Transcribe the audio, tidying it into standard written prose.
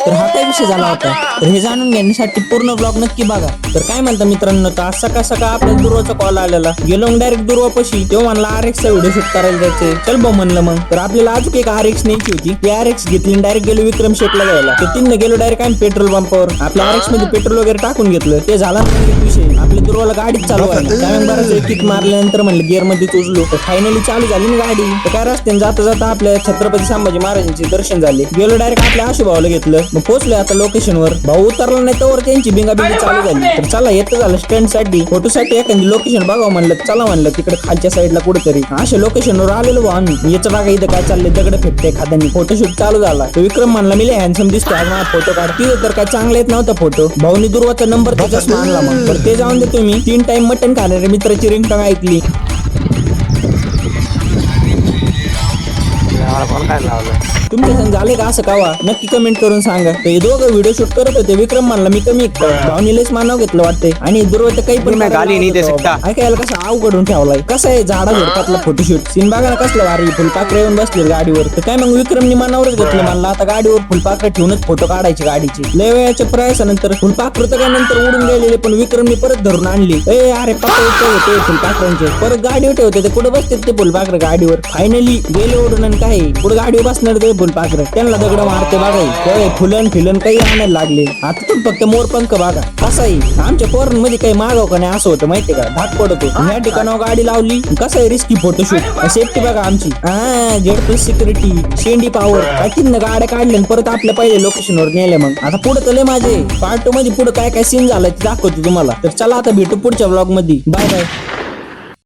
तर हा काय विषय झाला होता तर हे जाणून घेण्यासाठी पूर्ण ब्लॉग नक्की बघा. तर काय म्हणता मित्रांनो, तर आज सकाळ सकाळ आपल्या दुर्वाचा कॉल आलेला. गेलो डायरेक्ट दुर्वापाशी, तेव्हा म्हणला RX चा व्हिडिओ शूट करायला जायचे. चल भाऊ म्हणलं मग. तर आपल्याला अजून एक RX न्यायची होती. ती RX घेतली डायरेक्ट गेलो विक्रम शेटला घ्यायला. तर तिने गेलो डायरेक्ट आम्ही पेट्रोल पंपावर. आपल्या RX मध्ये पेट्रोल वगैरे टाकून घेतलं. ते झाला एक विषय, आपल्या दुर्वाला गाडीच चालू आहे. त्यामुळे बराच किक मारल्यानंतर म्हणलं गिअर मध्ये उचलू. तर फायनली चालू झाली ना गाडी. तर काय रस्त्याने जाता जाता आपल्या छत्रपती संभाजी महाराजांचे दर्शन झाले. गेलो डायरेक्ट आपल्या आशुभावाला घेतलं. मग पोहोचलोय आता लोकेशनवर. भाऊ उतरला नाही तर त्यांची बिंगाबिंगी चालू झाली. तर चला येतं झालं स्टँड साठी, फोटो साठी एखादी लोकेशन बघावं म्हणलं. चला म्हणलं तिकडे खालच्या साईडला कुठेतरी अशा लोकेशनवर आलेलो भाऊ आम्ही. याचं बघा इथं काय चाललंय, दगड फेकते एखाद्यानी. फोटोशूट चालू झाला. तर विक्रम म्हणला मी हँडसम दिसतो आज, माझा फोटो काढ. तिथं तर काय चांगला येत नव्हता फोटो. भाऊनी दुर्वाचा नंबर त्याच्याच आणला. मग तर ते जाऊन देतो मी. 3 टाइम मटण खाणाऱ्या मित्राची रिंगटोन ऐकली. तुमच्या संग झाले का असं कावा, नक्की कमेंट करून सांगा. तर हे दोघं व्हिडिओ शूट करत होते. विक्रम म्हणला मी कमी भावनीलेच मानव घेतलं वाटतंय. आणि दुर्व तर काही पण ऐकायला कसं अवघडून ठेवलाय. कसं आहे झाडा झोडपातला फोटोशूट सीन बघा ना कसलं भारी. फुलपाखरे येऊन बसले गाडीवर. तर काय मग विक्रमनी मानावरच घेतलं. म्हणलं आता गाडीवर फुलपाखरे ठेवूनच फोटो काढायचे गाडीचे. लय वेळाच्या प्रयासानंतर फुलपाखरं तर काय नंतर उडून गेलेले, पण विक्रमनी परत धरून आणली. अरे पप्पा होते फुलपाखरांचे. परत गाडीवर ठेवते ते कुठे बसते ते फुलपाखरं गाडीवर. फायनली गेले उडून. आणि काय पुढे गाडीवर बसणार ते फुलपाखरं, त्यांना दगड मारते बघाई. फुलन फिलन काही आणायला लागले. आता तर फक्त मोरपंख बघा. कसं आहे आमच्या पोरांमध्ये काही मागाव का नाही असं होतं माहितीये का. धाक पडतो. या ठिकाणावर गाडी लावली. कसं आहे रिस्की फोटोशूट. सेफ्टी बघा आमची. Z+ सिक्युरिटी, शेंडी पॉवर. तिथनं गाड्या काढल्या परत आपल्या पहिले लोकेशनवर नेले. मग आता पुढे तले माझे पार्ट 2 मध्ये पुढे काय काय सीन झालाय ते दाखवतो तुम्हाला. तर चला आता भेटू पुढच्या ब्लॉग मध्ये. Bye bye.